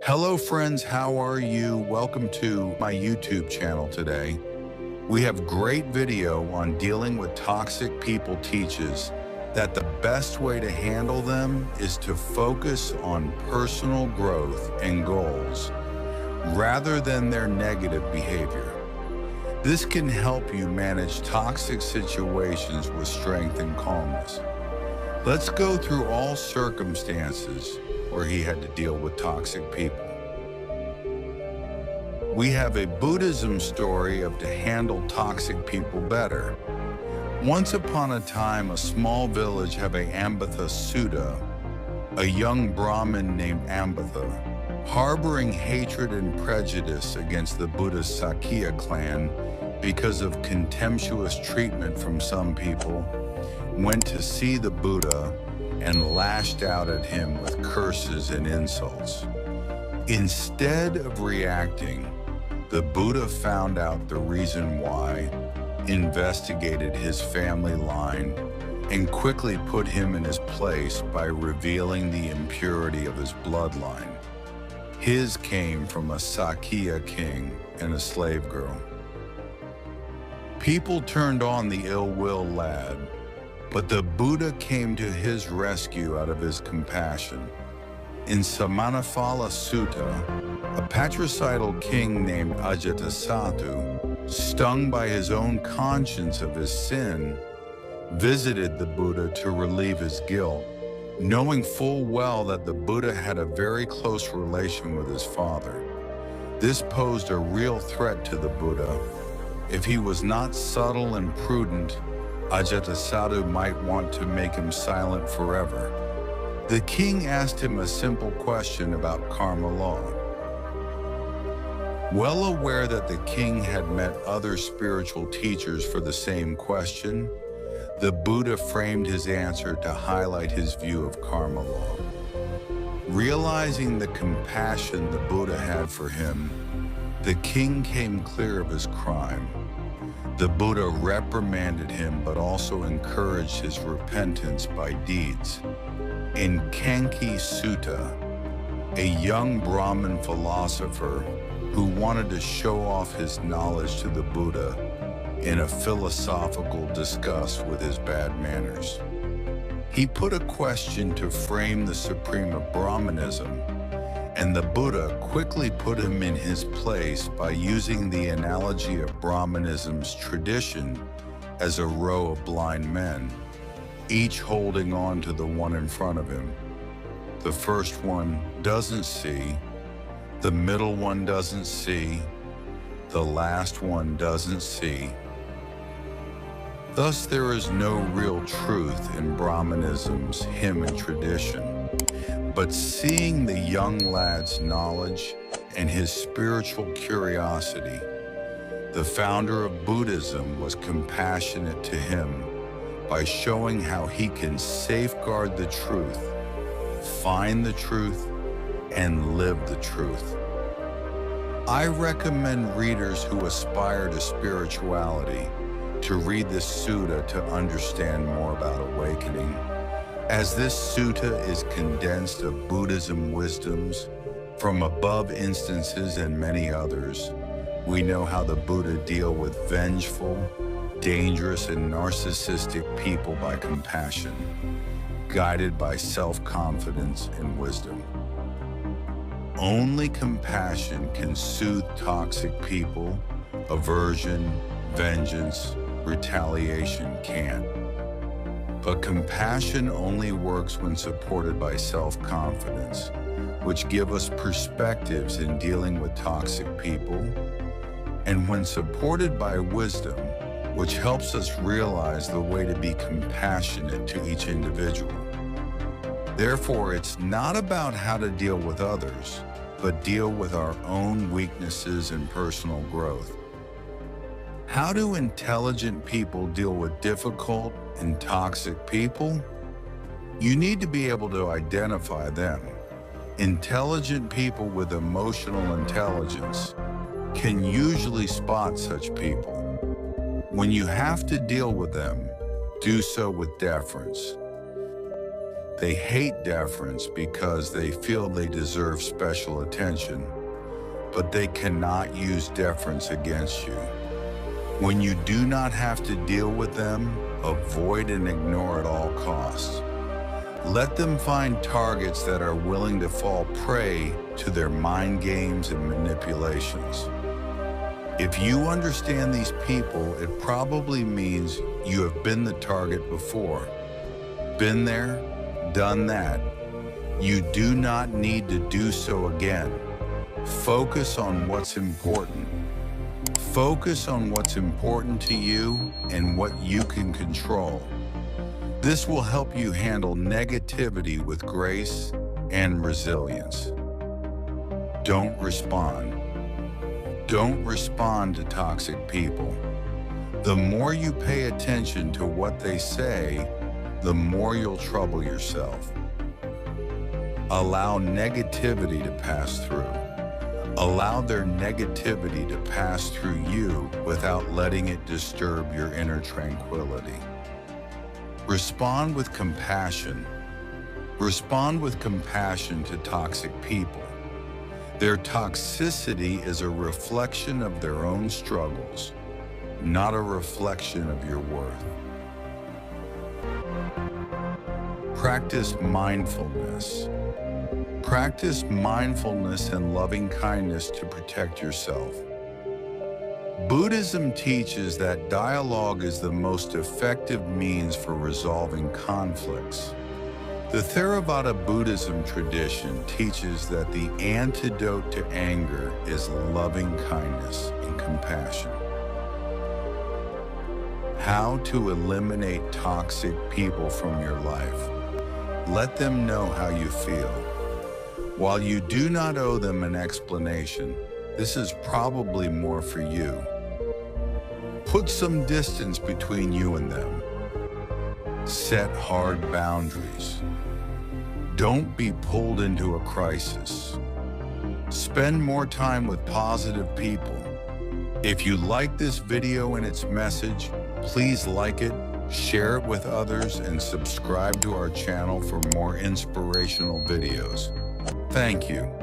Hello friends, how are you? Welcome to my YouTube channel today. We have great video on dealing with toxic people teaches that the best way to handle them is to focus on personal growth and goals rather than their negative behavior. This can help you manage toxic situations with strength and calmness. Let's go through all circumstances where he had to deal with toxic people. We have a Buddhism story of to handle toxic people better. Once upon a time, a small village had a Ambitha Sutta, a young Brahmin named Ambitha, harboring hatred and prejudice against the Buddhist Sakya clan because of contemptuous treatment from some people, went to see the Buddha and lashed out at him with curses and insults. Instead of reacting, the Buddha found out the reason why, investigated his family line, and quickly put him in his place by revealing the impurity of his bloodline. His came from a Sakya king and a slave girl. People turned on the ill-will lad, but the Buddha came to his rescue out of his compassion. In Samanaphala Sutta, a patricidal king named Ajatasattu, stung by his own conscience of his sin, visited the Buddha to relieve his guilt, knowing full well that the Buddha had a very close relation with his father. This posed a real threat to the Buddha. If he was not subtle and prudent, Ajatasattu might want to make him silent forever. The king asked him a simple question about karma law. Well aware that the king had met other spiritual teachers for the same question, the Buddha framed his answer to highlight his view of karma law. Realizing the compassion the Buddha had for him, the king came clear of his crime. The Buddha reprimanded him but also encouraged his repentance by deeds. In Kanki Sutta, a young Brahmin philosopher who wanted to show off his knowledge to the Buddha in a philosophical disgust with his bad manners. He put a question to frame the supreme of Brahmanism, and the Buddha quickly put him in his place by using the analogy of Brahmanism's tradition as a row of blind men, each holding on to the one in front of him. The first one doesn't see, the middle one doesn't see, the last one doesn't see. Thus, there is no real truth in Brahmanism's hymn and tradition, but seeing the young lad's knowledge and his spiritual curiosity, the founder of Buddhism was compassionate to him by showing how he can safeguard the truth, find the truth, and live the truth. I recommend readers who aspire to spirituality to read this sutta to understand more about awakening, as this sutta is condensed of Buddhism wisdoms from above instances and many others. We know how the Buddha deal with vengeful, dangerous, and narcissistic people by compassion, guided by self-confidence and wisdom. Only compassion can soothe toxic people. Aversion, vengeance, retaliation can't. But compassion only works when supported by self-confidence, which give us perspectives in dealing with toxic people, and when supported by wisdom, which helps us realize the way to be compassionate to each individual. Therefore, it's not about how to deal with others, but deal with our own weaknesses and personal growth. How do intelligent people deal with difficult and toxic people? You need to be able to identify them. Intelligent people with emotional intelligence can usually spot such people. When you have to deal with them, do so with deference. They hate deference because they feel they deserve special attention, but they cannot use deference against you. When you do not have to deal with them, avoid and ignore at all costs. Let them find targets that are willing to fall prey to their mind games and manipulations. If you understand these people, it probably means you have been the target before. Been there, done that. You do not need to do so again. Focus on what's important. Focus on what's important to you and what you can control. This will help you handle negativity with grace and resilience. Don't respond. Don't respond to toxic people. The more you pay attention to what they say, the more you'll trouble yourself. Allow negativity to pass through. Allow their negativity to pass through you without letting it disturb your inner tranquility. Respond with compassion. Respond with compassion to toxic people. Their toxicity is a reflection of their own struggles, not a reflection of your worth. Practice mindfulness. Practice mindfulness and loving kindness to protect yourself. Buddhism teaches that dialogue is the most effective means for resolving conflicts. The Theravada Buddhism tradition teaches that the antidote to anger is loving kindness and compassion. How to eliminate toxic people from your life. Let them know how you feel. While you do not owe them an explanation, this is probably more for you. Put some distance between you and them. Set hard boundaries. Don't be pulled into a crisis. Spend more time with positive people. If you like this video and its message, please like it, share it with others, and subscribe to our channel for more inspirational videos. Thank you.